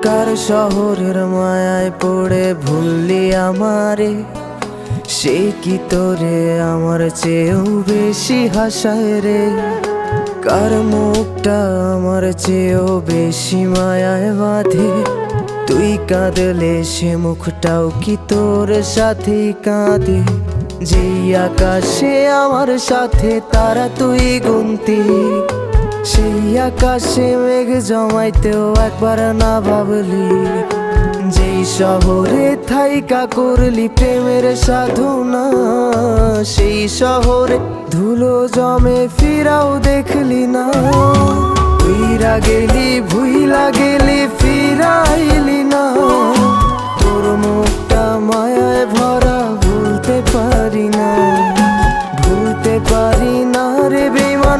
কার শহরের মায়ায় পড়ে ভুললি আমারে, সে কি তোরে আমার চেয়েও বেশি হাসায় রে। কার মুখটা আমার চেয়েও বেশি মায়ায় বাঁধে, তুই কাঁদলে সে মুখটাও কি তোর সাথেই কাঁদে। যেই আকাশে আমার সাথে তারা তুই গুনতি, সেই আকাশে মেঘ জমাইতেও একবার না ভাবলি। যেই শহরে থাইকা করলি প্রেমের সাধনা, সেই শহরে ধুলো জমে ফিরাও দেখলি না। উইরা গেলি ভুইলা গেলি ফিরাইলি না।